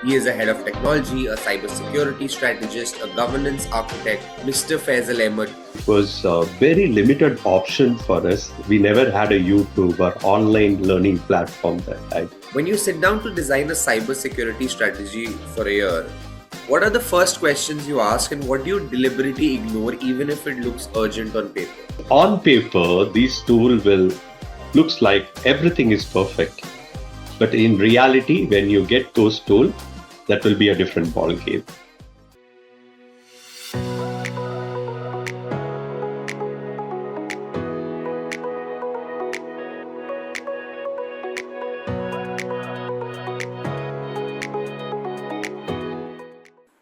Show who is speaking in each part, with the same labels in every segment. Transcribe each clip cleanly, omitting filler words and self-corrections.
Speaker 1: He is a head of technology, a cybersecurity strategist, a governance architect, Mr. Faizal Ahmed.
Speaker 2: Was a very limited option for us. We never had a YouTube or online learning platform that time.
Speaker 1: When you sit down to design a cybersecurity strategy for a year, what are the first questions you ask and what do you deliberately ignore even if it looks urgent on paper?
Speaker 2: On paper, this tool will looks like everything is perfect. But in reality, when you get those tools, that will be a different ball game.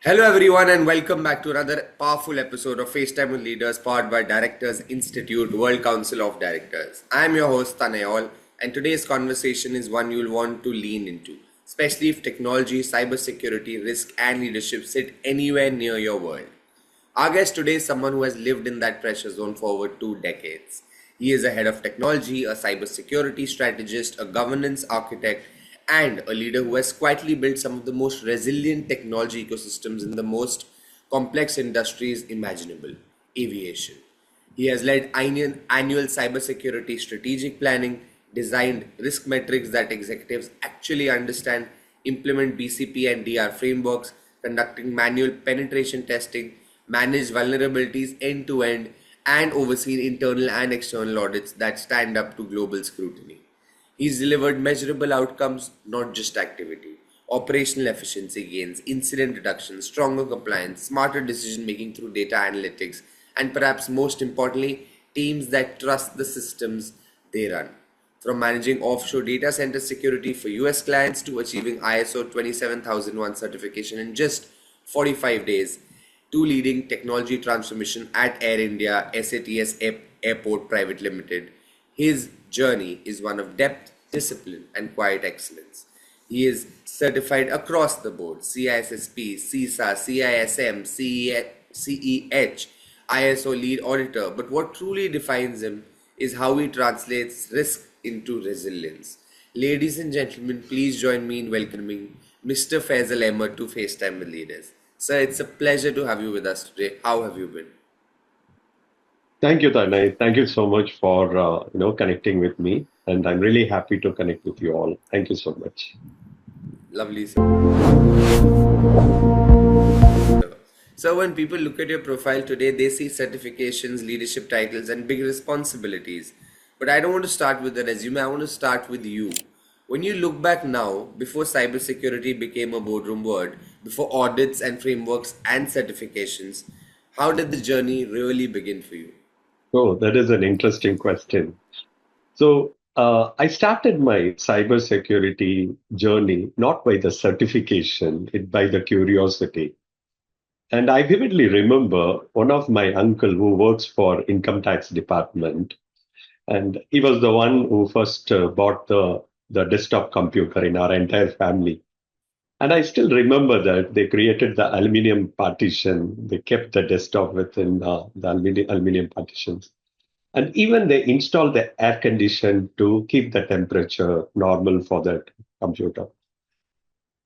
Speaker 1: Hello, everyone, and welcome back to another powerful episode of FaceTime with Leaders powered by Directors Institute World Council of Directors. I am your host, Tanayol, and today's conversation is one you'll want to lean into, especially if technology, cybersecurity, risk, and leadership sit anywhere near your world. Our guest today is someone who has lived in that pressure zone for over 2 decades. He is a head of technology, a cybersecurity strategist, a governance architect, and a leader who has quietly built some of the most resilient technology ecosystems in the most complex industries imaginable, aviation. He has led annual cybersecurity strategic planning, designed risk metrics that executives actually understand, implement BCP and DR frameworks, conducting manual penetration testing, managed vulnerabilities end to end, and overseen internal and external audits that stand up to global scrutiny. He's delivered measurable outcomes, not just activity. Operational efficiency gains, incident reduction, stronger compliance, smarter decision making through data analytics, and perhaps most importantly, teams that trust the systems they run. From managing offshore data center security for US clients to achieving ISO 27001 certification in just 45 days, to leading technology transformation at Air India SATS Airport Private Limited. His journey is one of depth, discipline, and quiet excellence. He is certified across the board CISSP, CISA, CISM, CEH, ISO lead auditor. But what truly defines him is how he translates risk into resilience. Ladies and gentlemen, please join me in welcoming Mr. Faizal Ahamed to FaceTime with Leaders. Sir, it's a pleasure to have you with us today. How have you been?
Speaker 2: Thank you, Tanay. Thank you so much for connecting with me, and I'm really happy to connect with you all. Thank you so much.
Speaker 1: Lovely, sir. So, when people look at your profile today, they see certifications, leadership titles, and big responsibilities. But I don't want to start with the resume, I want to start with you. When you look back now, before cybersecurity became a boardroom word, before audits and frameworks and certifications, how did the journey really begin for you?
Speaker 2: Oh, that is an interesting question. So, I started my cybersecurity journey not by the certification, it by the curiosity. And I vividly remember one of my uncle who works for income tax department, and he was the one who first bought the desktop computer in our entire family. And I still remember that they created the aluminium partition. They kept the desktop within the aluminium partitions. And even they installed the air condition to keep the temperature normal for that computer.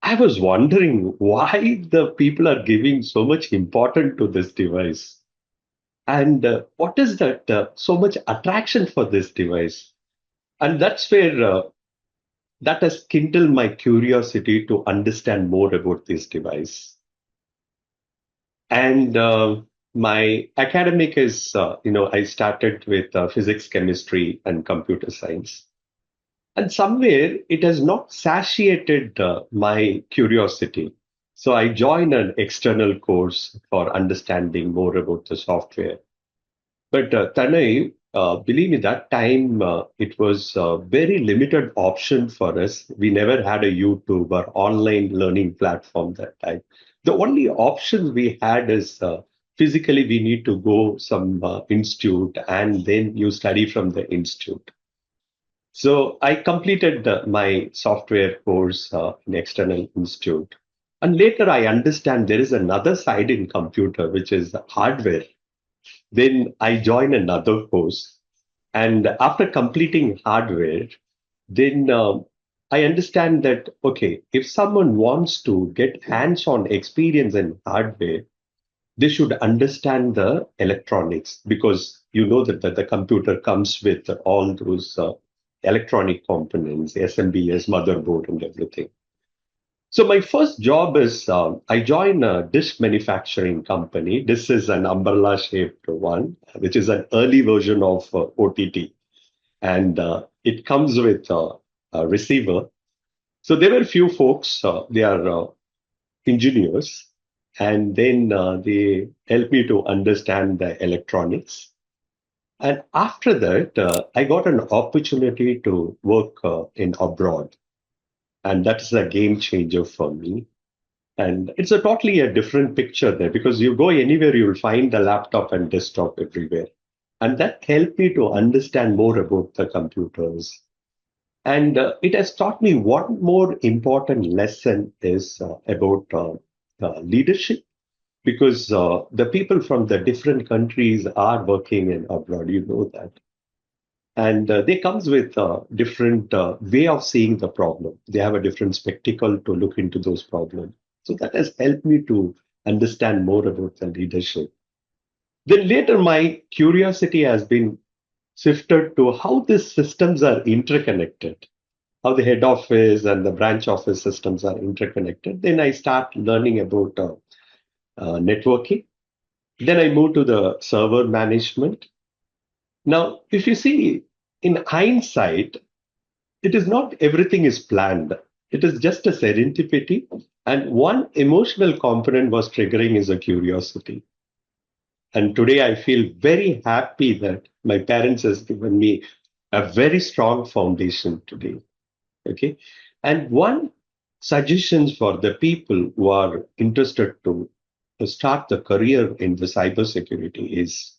Speaker 2: I was wondering why the people are giving so much importance to this device. And what is that so much attraction for this device? And that's where that has kindled my curiosity to understand more about this device. And my academic is, I started with physics, chemistry, and computer science. And somewhere it has not satiated my curiosity. So I joined an external course for understanding more about the software. But Tanay, believe me, that time it was a very limited option for us. We never had a YouTube or online learning platform that time. The only option we had is physically we need to go some institute and then you study from the institute. So I completed my software course in external institute. And later I understand there is another side in computer, which is hardware. Then I joined another course. And after completing hardware, then I understand that, okay, if someone wants to get hands on experience in hardware, they should understand the electronics because you know that the computer comes with all those electronic components, SMBS, motherboard, and everything. So my first job is I joined a dish manufacturing company. This is an umbrella shaped one, which is an early version of OTT, and it comes with a receiver. So there were a few folks. They are engineers, and then they helped me to understand the electronics. And after that, I got an opportunity to work in abroad, and that's a game changer for me. And it's a totally a different picture there because you go anywhere, you'll find a laptop and desktop everywhere. And that helped me to understand more about the computers. And it has taught me one more important lesson is about leadership because the people from the different countries are working in abroad, you know that. And they comes with a different way of seeing the problem. They have a different spectacle to look into those problems. So that has helped me to understand more about the leadership. Then later, my curiosity has been shifted to how these systems are interconnected, how the head office and the branch office systems are interconnected. Then I start learning about networking. Then I move to the server management. Now, if you see in hindsight, it is not everything is planned. It is just a serendipity. And one emotional component was triggering is a curiosity. And today I feel very happy that my parents has given me a very strong foundation today. Okay. And one suggestions for the people who are interested to start the career in the cybersecurity is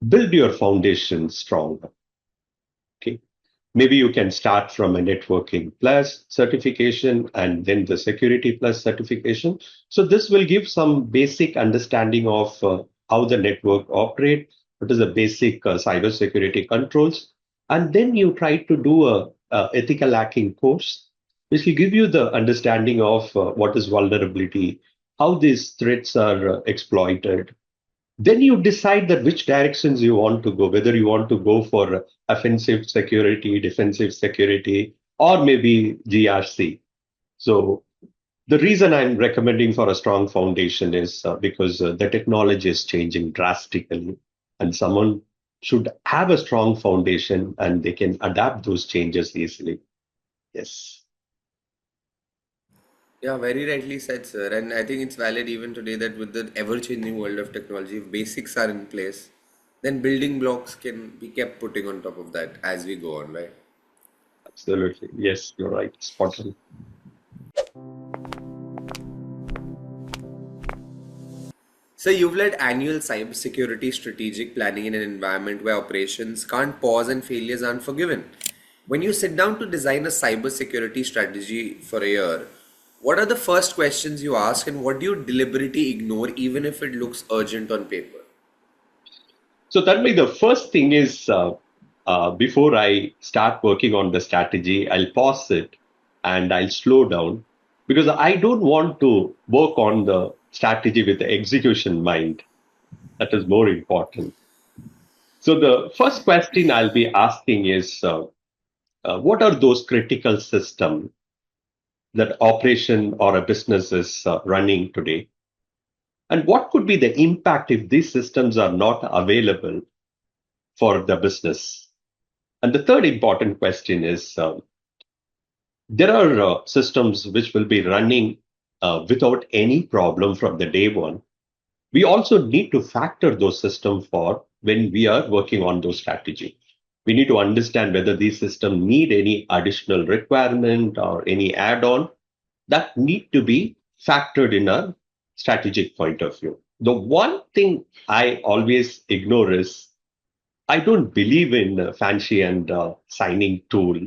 Speaker 2: build your foundation strong. Okay. Maybe you can start from a networking plus certification and then the security plus certification. So this will give some basic understanding of how the network operate, what is the basic cybersecurity controls, and then you try to do a ethical hacking course, which will give you the understanding of what is vulnerability, how these threats are exploited, then you decide that which directions you want to go, whether you want to go for offensive security, defensive security, or maybe GRC. So the reason I'm recommending for a strong foundation is because the technology is changing drastically, and someone should have a strong foundation and they can adapt those changes easily. Yes,
Speaker 1: Yeah, very rightly said, sir. And I think it's valid even today that with the ever-changing world of technology, if basics are in place, then building blocks can be kept putting on top of that as we go on, right?
Speaker 2: absolutely. Yes, you're right. Spot on.
Speaker 1: So you've led annual cybersecurity strategic planning in an environment where operations can't pause and failures aren't forgiven. When you sit down to design a cybersecurity strategy for a year, what are the first questions you ask and what do you deliberately ignore even if it looks urgent on paper?
Speaker 2: So that way, the first thing is before I start working on the strategy, I'll pause it and I'll slow down because I don't want to work on the strategy with the execution mind. That is more important. So the first question I'll be asking is, what are those critical systems that operation or a business is running today? And what could be the impact if these systems are not available for the business? And the third important question is there are systems which will be running without any problem from the day one. We also need to factor those systems for when we are working on those strategy. We need to understand whether these systems need any additional requirement or any add-on that need to be factored in a strategic point of view. The one thing I always ignore is I don't believe in fancy and signing tool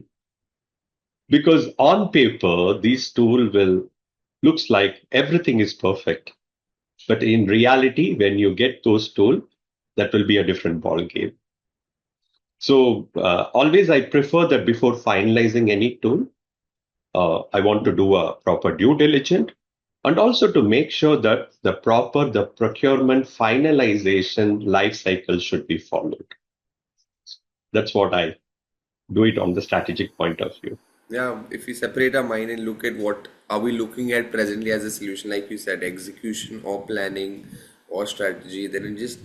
Speaker 2: because on paper these tool will looks like everything is perfect, but in reality when you get those tool that will be a different ball game. So always I prefer that before finalizing any tool, I want to do a proper due diligence and also to make sure that the procurement finalization life cycle should be followed. That's what I do it on the strategic point of view.
Speaker 1: Yeah, if we separate our mind and look at what are we looking at presently as a solution, like you said, execution or planning or strategy, then it just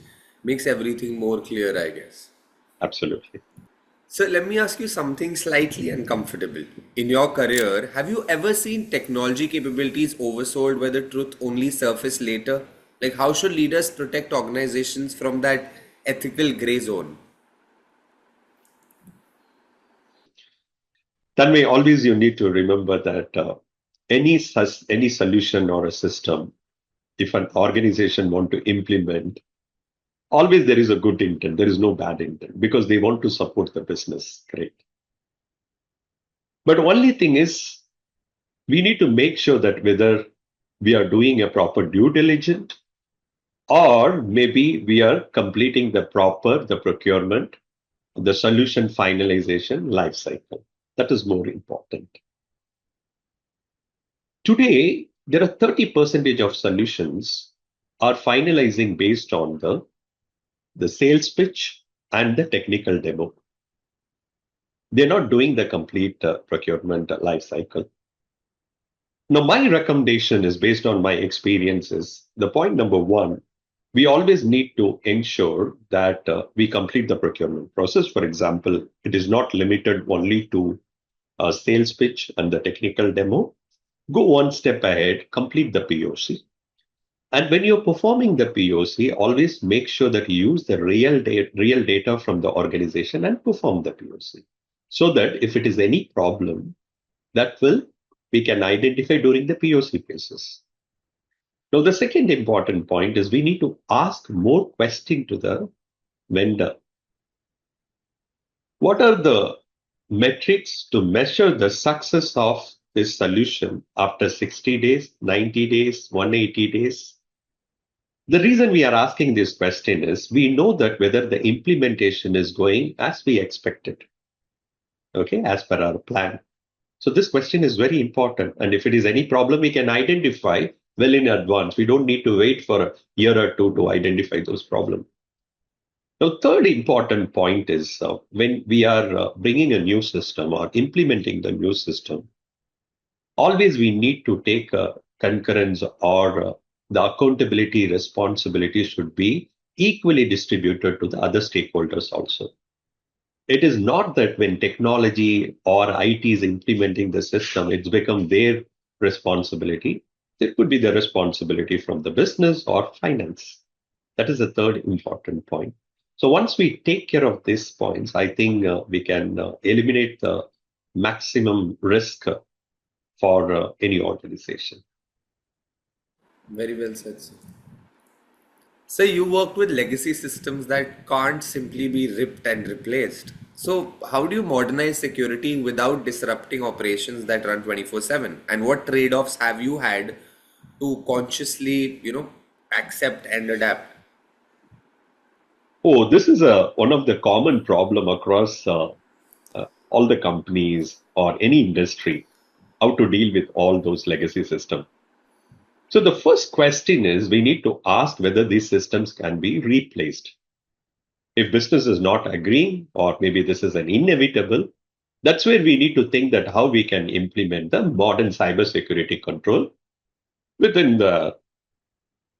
Speaker 1: makes everything more clear, I guess.
Speaker 2: Absolutely.
Speaker 1: So let me ask you something slightly uncomfortable. In your career, have you ever seen technology capabilities oversold where the truth only surface later? Like how should leaders protect organizations from that ethical gray zone?
Speaker 2: That way, always you need to remember that any solution or a system, if an organization want to implement, always there is a good intent. There is no bad intent because they want to support the business. Great. But only thing is, we need to make sure that whether we are doing a proper due diligence or maybe we are completing the procurement, the solution finalization life cycle. That is more important. Today, there are 30% of solutions are finalizing based on the sales pitch and the technical demo. They're not doing the complete procurement life cycle. Now, my recommendation is based on my experiences. The point number one, we always need to ensure that we complete the procurement process. For example, it is not limited only to a sales pitch and the technical demo. Go one step ahead, complete the POC. And when you're performing the POC, always make sure that you use the real data from the organization and perform the POC. So that if it is any problem, that will we can identify during the POC phases. Now, the second important point is we need to ask more questions to the vendor. What are the metrics to measure the success of this solution after 60 days, 90 days, 180 days? The reason we are asking this question is we know that whether the implementation is going as we expected, okay, as per our plan. So this question is very important. And if it is any problem, we can identify well in advance. We don't need to wait for a year or two to identify those problems. Now, third important point is when we are bringing a new system or implementing the new system, always we need to take a concurrence or the accountability responsibility should be equally distributed to the other stakeholders also. It is not that when technology or IT is implementing the system, it's become their responsibility. It could be the responsibility from the business or finance. That is the third important point. So once we take care of these points, I think we can eliminate the maximum risk for any organization.
Speaker 1: Very well said, sir. So you worked with legacy systems that can't simply be ripped and replaced. So how do you modernize security without disrupting operations that run 24/7? And what trade-offs have you had to consciously, accept and adapt?
Speaker 2: Oh, this is one of the common problem across all the companies or any industry, how to deal with all those legacy systems. So the first question is we need to ask whether these systems can be replaced. If business is not agreeing, or maybe this is an inevitable, that's where we need to think that how we can implement the modern cybersecurity control within the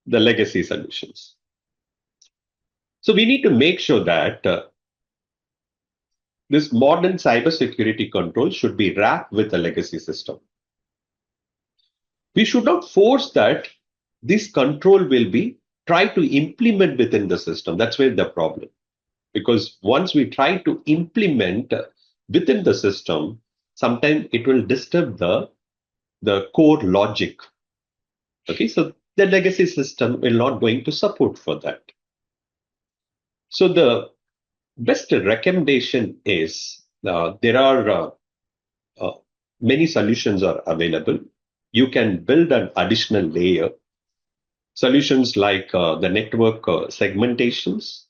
Speaker 2: legacy solutions. So we need to make sure that this modern cybersecurity control should be wrapped with a legacy system. We should not force that this control will be try to implement within the system. That's where the problem. Because once we try to implement within the system, sometimes it will disturb the core logic. Okay, so the legacy system will not going to support for that. So the best recommendation is there are uh, many solutions are available. You can build an additional layer. Solutions like the network segmentations,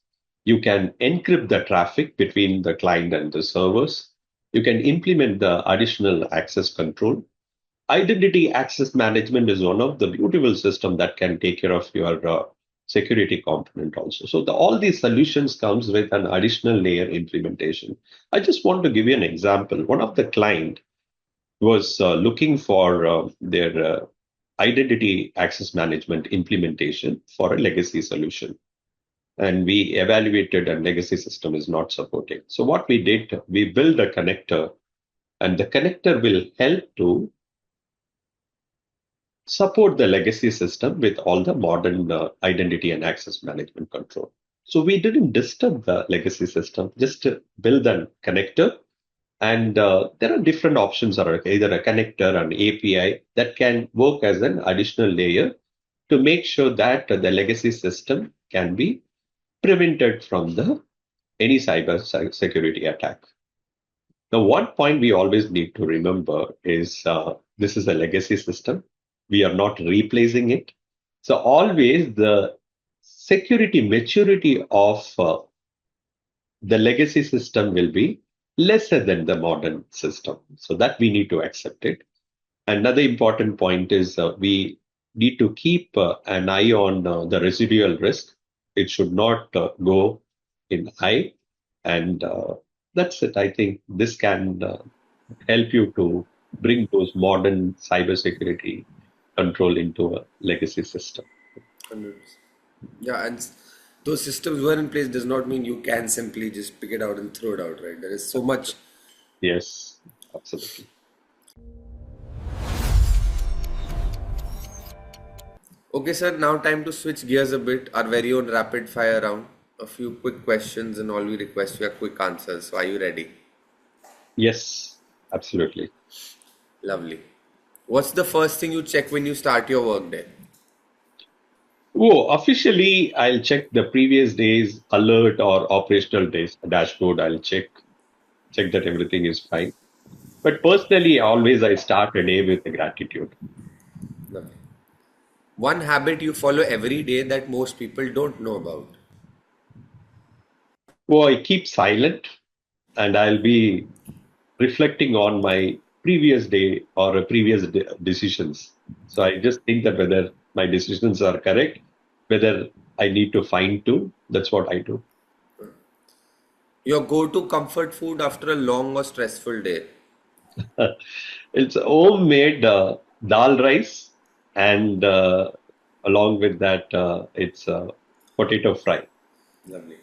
Speaker 2: You can encrypt the traffic between the client and the servers. You can implement the additional access control. Identity access management is one of the beautiful system that can take care of your security component also. So all these solutions comes with an additional layer implementation. I just want to give you an example. One of the client was looking for their identity access management implementation for a legacy solution. And we evaluated a legacy system is not supporting. So what we did, we built a connector, and the connector will help to support the legacy system with all the modern identity and access management control. So we didn't disturb the legacy system, just build a connector. And there are different options, are either a connector, an API that can work as an additional layer to make sure that the legacy system can be prevented from any security attack. The one point we always need to remember is this is a legacy system. We are not replacing it. So always the security maturity of the legacy system will be lesser than the modern system. So that we need to accept it. Another important point is we need to keep an eye on the residual risk. It should not go in high. And that's it. I think this can help you to bring those modern cybersecurity control into a legacy system.
Speaker 1: 100%. Yeah, and those systems were in place does not mean you can simply just pick it out and throw it out, right? There is so much.
Speaker 2: Yes, absolutely.
Speaker 1: Okay, sir, now time to switch gears a bit. Our very own rapid fire round. A few quick questions, and all we request for quick answers. So, are you ready?
Speaker 2: Yes, absolutely.
Speaker 1: Lovely. What's the first thing you check when you start your workday?
Speaker 2: Oh, officially, I'll check the previous day's alert or operational days dashboard. I'll check that everything is fine. But personally, always I start a day with gratitude.
Speaker 1: Lovely. One habit you follow every day that most people don't know about.
Speaker 2: Oh, I keep silent and I'll be reflecting on my previous day or previous decisions. So I just think that whether my decisions are correct, whether I need to fine tune, that's what I do.
Speaker 1: Your go-to comfort food after a long or stressful day.
Speaker 2: It's homemade dal rice, and along with that, it's potato fry.
Speaker 1: Lovely.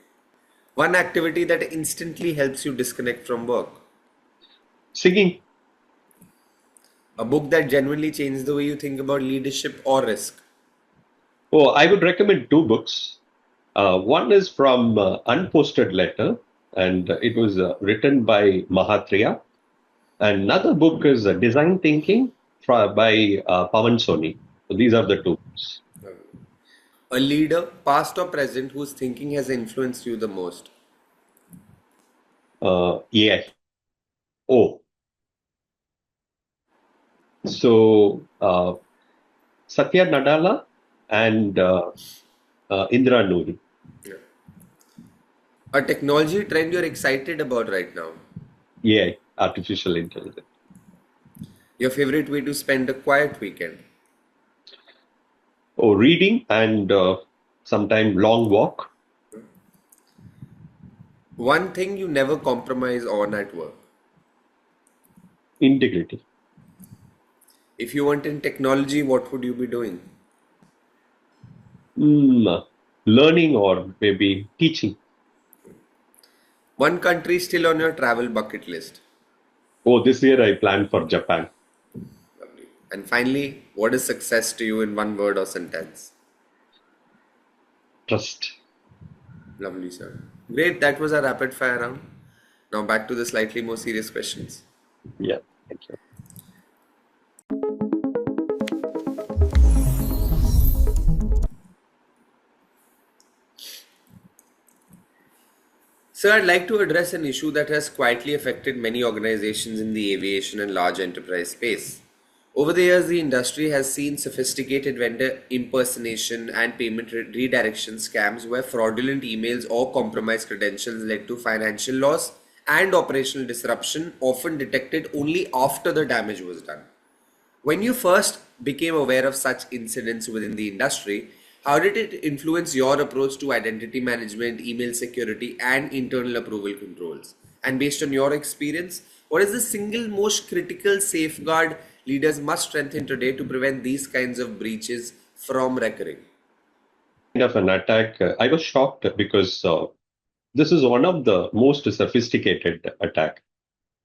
Speaker 1: One activity that instantly helps you disconnect from work.
Speaker 2: Singing.
Speaker 1: A book that genuinely changed the way you think about leadership or risk.
Speaker 2: Oh, I would recommend two books. One is from Unposted Letter, and it was written by Mahatria. Another book is Design Thinking by Pawan Soni. So these are the two books.
Speaker 1: A leader, past or present, whose thinking has influenced you the most.
Speaker 2: AI. Oh, so Satya Nadella and Indra Nooyi.
Speaker 1: Yeah. A technology trend you're excited about right now.
Speaker 2: AI, artificial intelligence.
Speaker 1: Your favorite way to spend a quiet weekend.
Speaker 2: Oh, reading and sometime long walk.
Speaker 1: One thing you never compromise on at work.
Speaker 2: Integrity.
Speaker 1: If you weren't in technology, what would you be doing?
Speaker 2: Learning or maybe teaching.
Speaker 1: One country still on your travel bucket list.
Speaker 2: Oh, this year I planned for Japan.
Speaker 1: Lovely. And finally, what is success to you in one word or sentence?
Speaker 2: Trust.
Speaker 1: Lovely, sir. Great, that was our rapid fire round. Now back to the slightly more serious questions.
Speaker 2: Yeah, thank you.
Speaker 1: Sir, I'd like to address an issue that has quietly affected many organizations in the aviation and large enterprise space. Over the years, the industry has seen sophisticated vendor impersonation and payment redirection scams where fraudulent emails or compromised credentials led to financial loss and operational disruption, often detected only after the damage was done. When you first became aware of such incidents within the industry, how did it influence your approach to identity management, email security, and internal approval controls? And based on your experience, what is the single most critical safeguard leaders must strengthen today to prevent these kinds of breaches from recurring?
Speaker 2: Kind of an attack. I was shocked because this is one of the most sophisticated attack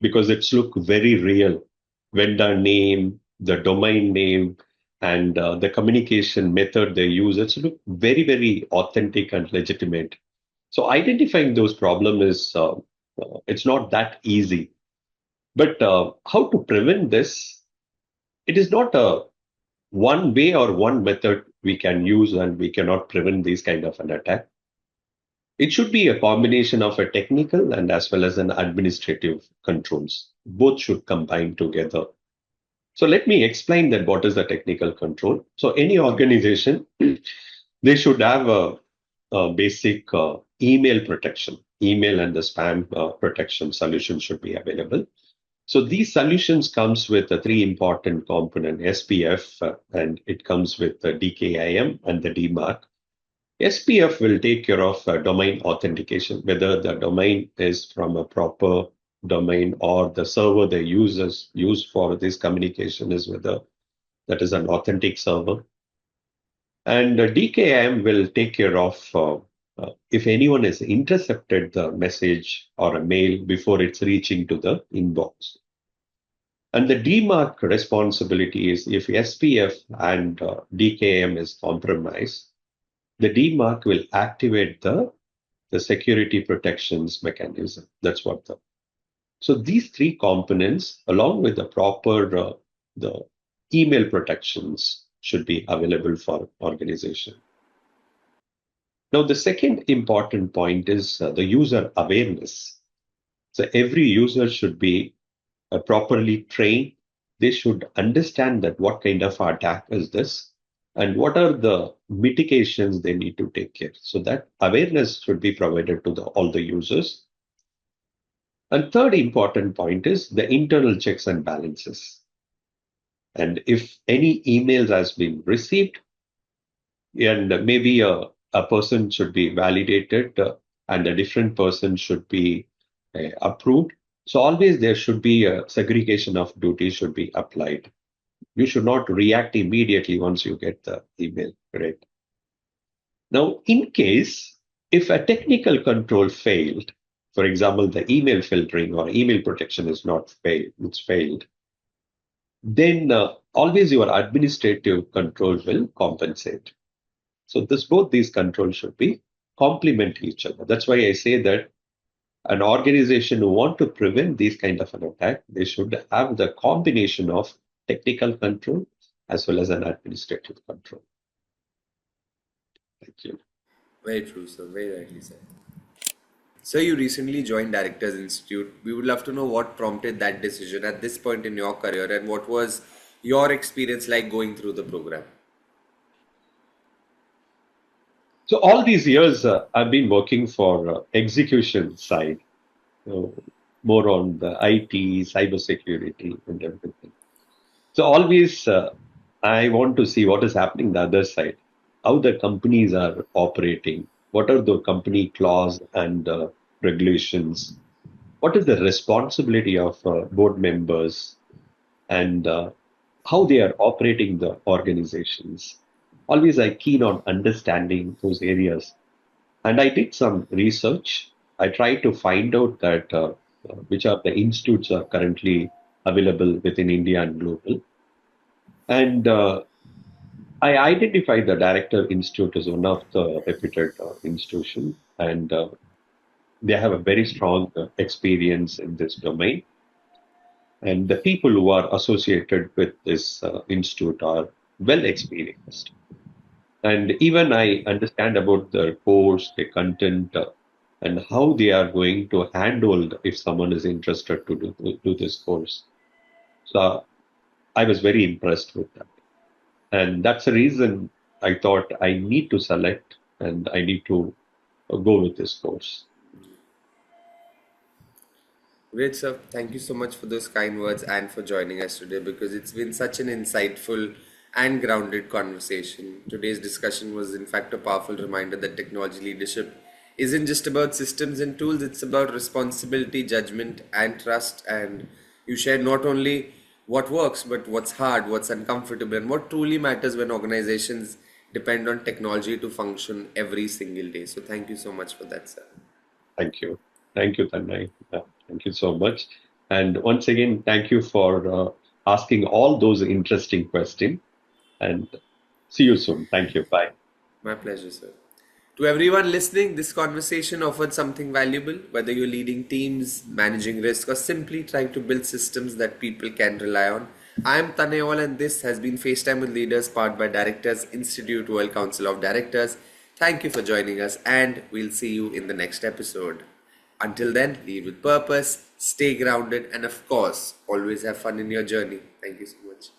Speaker 2: because it's look very real. Vendor name, the domain name, and the communication method they use, it's look very, very authentic and legitimate. So identifying those problems is it's not that easy. But how to prevent this? It is not a one way or one method we can use and we cannot prevent these kind of an attack. It should be a combination of a technical and as well as an administrative controls. Both should combine together. So let me explain that what is the technical control. So any organization, they should have a basic email protection. Email and the spam protection solution should be available. So these solutions comes with the three important component SPF and it comes with the DKIM and the DMARC. SPF will take care of domain authentication, whether the domain is from a proper domain or the server the users use for this communication is whether that is an authentic server. And DKIM will take care of if anyone has intercepted the message or a mail before it's reaching to the inbox. And the DMARC responsibility is if SPF and DKIM is compromised, the DMARC will activate the security protections mechanism. That's what the. So these three components, along with the proper the email protections, should be available for organization. Now, the second important point is the user awareness. So every user should be properly trained. They should understand that what kind of attack is this and what are the mitigations they need to take care. So that awareness should be provided to all the users. And third important point is the internal checks and balances. And if any emails has been received, and maybe a person should be validated and a different person should be approved. So always there should be a segregation of duties should be applied. You should not react immediately once you get the email, right? Now, in case if a technical control failed, for example, the email filtering or email protection is not failed, it's failed, then always your administrative control will compensate. So both these controls should be complement each other. That's why I say that an organization who want to prevent these kind of an attack, they should have the combination of technical control as well as an administrative control. Thank you.
Speaker 1: Very true, sir. Very rightly said. So you recently joined Directors Institute. We would love to know what prompted that decision at this point in your career and what was your experience like going through the program.
Speaker 2: So all these years, I've been working for execution side, more on the IT, cybersecurity, and everything. So always, I want to see what is happening the other side, how the companies are operating, what are the company clause and regulations, what is the responsibility of board members, and how they are operating the organizations. Always, I keen on understanding those areas, and I did some research. I tried to find out that which are the institutes are currently available within India and global. And I identified the Director Institute as one of the reputed institution, and they have a very strong experience in this domain. And the people who are associated with this institute are well experienced. And even I understand about the course, the content, and how they are going to handle if someone is interested to do this course. So I was very impressed with that. And that's the reason I thought I need to select and I need to go with this course.
Speaker 1: Great, sir. Thank you so much for those kind words and for joining us today because it's been such an insightful and grounded conversation. Today's discussion was, in fact, a powerful reminder that technology leadership isn't just about systems and tools, it's about responsibility, judgment, and trust. And you shared not only what works, but what's hard, what's uncomfortable, and what truly matters when organizations depend on technology to function every single day. So, thank you so much for that, sir.
Speaker 2: Thank you. Thank you, Tanmay. Thank you so much. And once again, thank you for asking all those interesting questions. And see you soon. Thank you. Bye.
Speaker 1: My pleasure, sir. To everyone listening, this conversation offered something valuable, whether you're leading teams, managing risk, or simply trying to build systems that people can rely on. I am Tanayol, and this has been FaceTime with Leaders, powered by Directors Institute World Council of Directors. Thank you for joining us, and we'll see you in the next episode. Until then, lead with purpose, stay grounded, and of course, always have fun in your journey. Thank you so much.